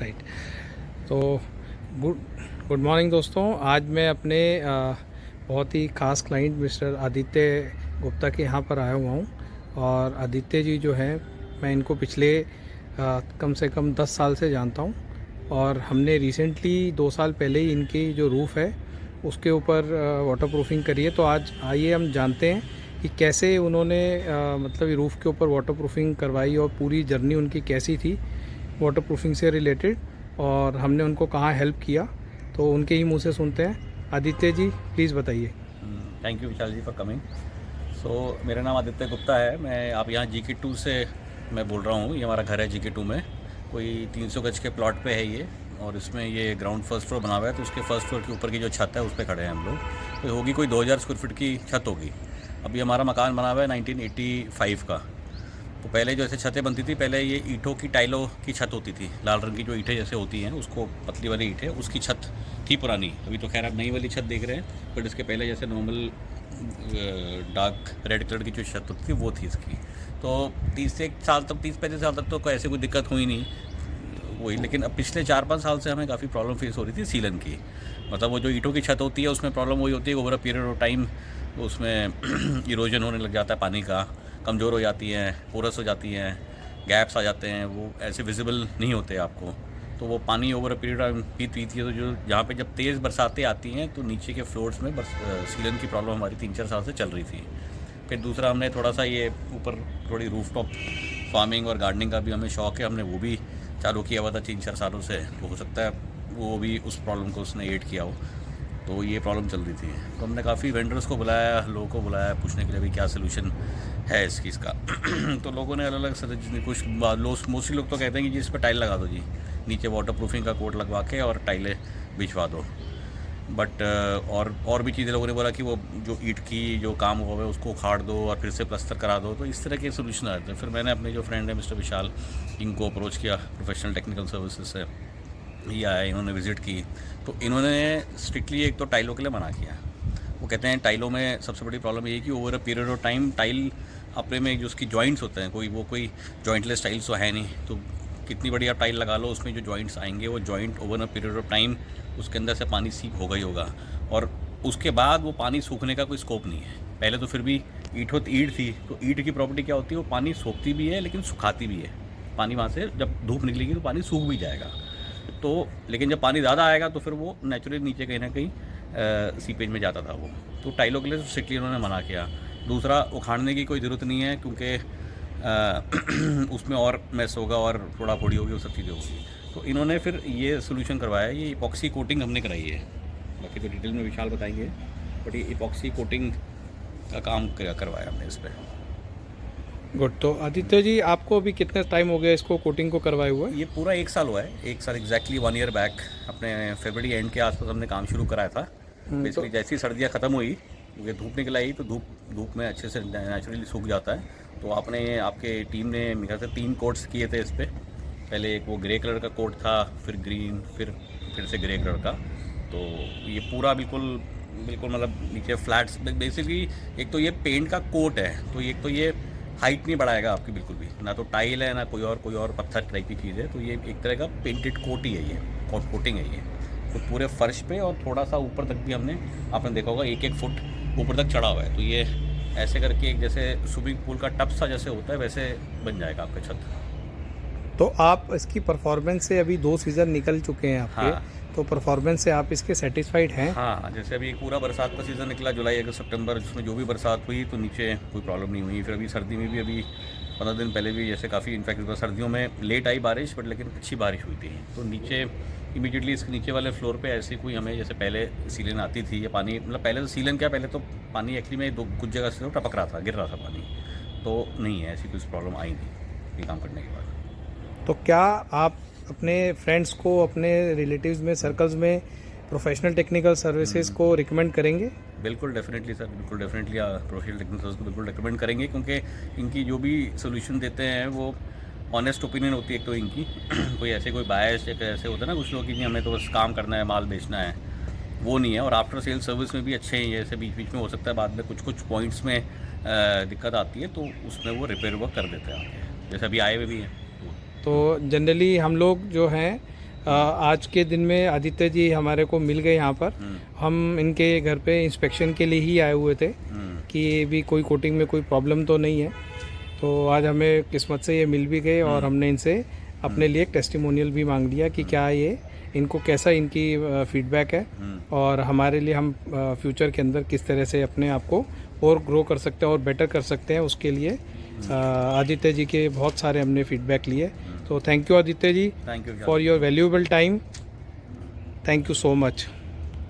Right. तो good good morning दोस्तों। आज मैं अपने बहुत ही ख़ास क्लाइंट मिस्टर आदित्य गुप्ता के यहाँ पर आया हुआ हूँ। और आदित्य जी जो हैं, मैं इनको पिछले कम से कम 10 साल से जानता हूँ। और हमने रिसेंटली 2 साल पहले ही इनकी जो रूफ़ है उसके ऊपर वाटर प्रूफिंग करी है। तो आज आइए हम जानते हैं कि कैसे उन्होंने मतलब रूफ़ के ऊपर वाटर प्रूफिंग करवाई और पूरी जर्नी उनकी कैसी थी वाटर प्रूफिंग से रिलेटेड, और हमने उनको कहाँ हेल्प किया। तो उनके ही मुंह से सुनते हैं। आदित्य जी प्लीज़ बताइए। Thank you Vishal ji for coming. So मेरा नाम आदित्य गुप्ता है। मैं आप यहाँ GK2 से मैं बोल रहा हूँ। ये हमारा घर है GK2 में। कोई 300 गज के प्लॉट पे है ये, और इसमें ये ग्राउंड फर्स्ट फ्लोर बना हुआ है। तो उसके फर्स्ट फ्लोर के ऊपर की जो छत है उस पर खड़े हैं हम लोग। तो होगी कोई 2000 स्क्वायर फीट की छत होगी। अभी हमारा मकान बना हुआ है 1985 का। तो पहले जो ऐसे छतें बनती थी, पहले ये ईंटों की टाइलों की छत होती थी, लाल रंग की जो ईंटें जैसे होती हैं, उसको पतली वाली ईंटें, उसकी छत थी पुरानी। अभी तो खैर आप नई वाली छत देख रहे हैं, बट इसके पहले जैसे नॉर्मल डार्क रेड कलर की जो छत होती थी वो थी इसकी। तो 30-35 साल तक तो कोई ऐसी कोई दिक्कत हुई नहीं वही। लेकिन अब पिछले 4-5 साल से हमें काफ़ी प्रॉब्लम फेस हो रही थी सीलन की। मतलब वो जो ईंटों की छत होती है उसमें प्रॉब्लम वही होती है, over a period of time उसमें इरोजन होने लग जाता है, पानी का कमज़ोर हो जाती हैं, पोरस हो जाती हैं, गैप्स आ जाते हैं, वो ऐसे विजिबल नहीं होते आपको। तो वो पानी ओवर अ पीरियड टाइम पीती है। तो जो जहाँ पे जब तेज़ बरसातें आती हैं तो नीचे के फ्लोर्स में सीलन की प्रॉब्लम हमारी 3-4 साल से चल रही थी। फिर दूसरा हमने थोड़ा सा ये ऊपर थोड़ी रूफटॉप फार्मिंग और गार्डनिंग का भी हमें शौक़ है, हमने वो भी चालू किया हुआ था 3-4 सालों से। तो हो सकता है वो भी उस प्रॉब्लम को उसने एड किया हो। तो ये प्रॉब्लम चल रही थी। तो हमने काफ़ी वेंडर्स को बुलाया, लोगों को बुलाया पूछने के लिए भी क्या सोल्यूशन है इस चीज़ का। तो लोगों ने अलग अलग सजेशन, कुछ मोस्टली लोग तो कहते हैं कि जी इस पर टाइल लगा दो जी, नीचे वाटर प्रूफिंग का कोट लगवा के और टाइलें बिछवा दो। बट और भी चीज़ें लोगों ने बोला कि वो जो ईंट की जो काम हुआ है उसको उखाड़ दो और फिर से प्लास्टर करा दो। तो इस तरह के सोल्यूशन आ जाते हैं। फिर मैंने अपने जो फ्रेंड है मिस्टर विशाल, इनको अप्रोच किया प्रोफेशनल टेक्निकल सर्विसेज से। ये आए, इन्होंने विज़िट की। तो इन्होंने स्ट्रिक्टली एक तो टाइलों के लिए मना किया। वो कहते हैं टाइलों में सबसे बड़ी प्रॉब्लम ये है कि over a period of time tile अपने में जो उसकी जॉइंट्स होते हैं, कोई जॉइंटलेस टाइल्स तो है नहीं। तो कितनी बड़ी आप टाइल लगा लो, उसमें जो जॉइंट्स आएंगे वो joint over a period of time उसके अंदर से पानी सीप होगा ही होगा। और उसके बाद वो पानी सूखने का कोई स्कोप नहीं है। पहले तो फिर भी ईंट थी, तो ईंट की प्रॉपर्टी क्या होती है, वो पानी सोखती भी है लेकिन सुखाती भी है। पानी वहाँ से जब धूप निकलेगी तो पानी सूख भी जाएगा। तो लेकिन जब पानी ज़्यादा आएगा तो फिर वो नेचुरली नीचे कहीं ना कहीं सीपेज में जाता था वो। तो टाइलों के लिए तो स्ट्रिक्टली उन्होंने मना किया। दूसरा, उखाड़ने की कोई ज़रूरत नहीं है क्योंकि उसमें और मैस होगा और थोड़ा फोड़ी होगी, वो सब चीज़ें होगी। तो इन्होंने फिर ये सोल्यूशन करवाया। ये इपॉक्सी कोटिंग हमने कराई है, बाकी तो डिटेल में विशाल बताएंगे। बट ये इपॉक्सी कोटिंग का काम करवाया हमने इस पर। गुड। तो आदित्य जी आपको अभी कितने टाइम हो गया इसको कोटिंग को करवाए हुए? ये पूरा 1 साल हुआ है। 1 साल एग्जैक्टली 1 ईयर बैक, अपने फरवरी एंड के आसपास हमने काम शुरू कराया था। बेसिकली जैसी सर्दियाँ ख़त्म हुई, क्योंकि धूप निकल आई, तो धूप में अच्छे से नेचुरली सूख जाता है। तो आपके टीम ने मेरे ख्याल से 3 कोट्स किए थे इस पर। पहले एक वो ग्रे कलर का कोट था, फिर ग्रीन, फिर से ग्रे कलर का। तो ये पूरा बिल्कुल मतलब नीचे फ्लैट्स बेसिकली। एक तो ये पेंट का कोट है, तो एक तो ये हाइट नहीं बढ़ाएगा आपकी बिल्कुल भी, ना तो टाइल है ना कोई और पत्थर टाइप की चीज़ है। तो ये एक तरह का पेंटेड कोट ही है, ये कोटिंग है ये। तो पूरे फर्श पे और थोड़ा सा ऊपर तक भी आपने देखा होगा 1-1 फुट ऊपर तक चढ़ा हुआ है। तो ये ऐसे करके एक जैसे स्विमिंग पूल का टब सा जैसे होता है वैसे बन जाएगा आपका छत। तो आप इसकी परफॉर्मेंस से, अभी 2 सीज़न निकल चुके हैं आपके, हाँ। तो परफॉर्मेंस से आप इसके सेटिस्फाइड हैं? हाँ, जैसे अभी पूरा बरसात का सीज़न निकला, जुलाई अगस्त सितंबर, जिसमें जो भी बरसात हुई तो नीचे कोई प्रॉब्लम नहीं हुई। फिर अभी सर्दी में भी अभी 15 दिन पहले भी जैसे काफ़ी इनफैक्ट सर्दियों में लेट आई बारिश, बट लेकिन अच्छी बारिश हुई थी। तो नीचे इमीडिएटली इसके नीचे वाले फ्लोर पे ऐसी कोई हमें, जैसे पहले सीलन आती थी, ये पानी मतलब पहले तो सीलन क्या, पहले तो पानी एक्चुअली में कुछ जगह से तो टपक रहा था, गिर रहा था पानी। तो नहीं है, ऐसी कुछ प्रॉब्लम आई नहीं ये काम करने के बाद। तो क्या आप अपने फ्रेंड्स को, अपने रिलेटिव्स में, सर्कल्स में प्रोफेशनल टेक्निकल सर्विसेज को रिकमेंड करेंगे? बिल्कुल डेफिनेटली सर, बिल्कुल डेफिनेटली प्रोफेशनल टेक्निकल सर्विस को बिल्कुल रिकमेंड करेंगे, क्योंकि इनकी जो भी सोल्यूशन देते हैं वो ऑनेस्ट ओपिनियन होती है एक तो इनकी। कोई कोई बायस या ऐसे होता है ना कुछ लोग कि हमें तो बस काम करना है, माल बेचना है, वो नहीं है। और आफ्टर सेल सर्विस में भी अच्छे हैं। जैसे बीच बीच में हो सकता है बाद में कुछ पॉइंट्स में दिक्कत आती है, तो उसमें वो रिपेयर वर्क कर देते हैं आगे, जैसे अभी आए हुए भी हैं। तो जनरली हम लोग जो हैं आज के दिन में आदित्य जी हमारे को मिल गए यहाँ पर। हम इनके घर पे इंस्पेक्शन के लिए ही आए हुए थे कि भी कोई कोटिंग में कोई प्रॉब्लम तो नहीं है। तो आज हमें किस्मत से ये मिल भी गए और हमने इनसे अपने लिए एक टेस्टिमोनियल भी मांग लिया कि क्या ये इनको कैसा इनकी फीडबैक है और हमारे लिए हम फ्यूचर के अंदर किस तरह से अपने आप को और ग्रो कर सकते हैं और बेटर कर सकते हैं। उसके लिए आदित्य जी के बहुत सारे हमने फीडबैक लिए। तो thank you Aditya ji thank you for your valuable time. Thank you so much.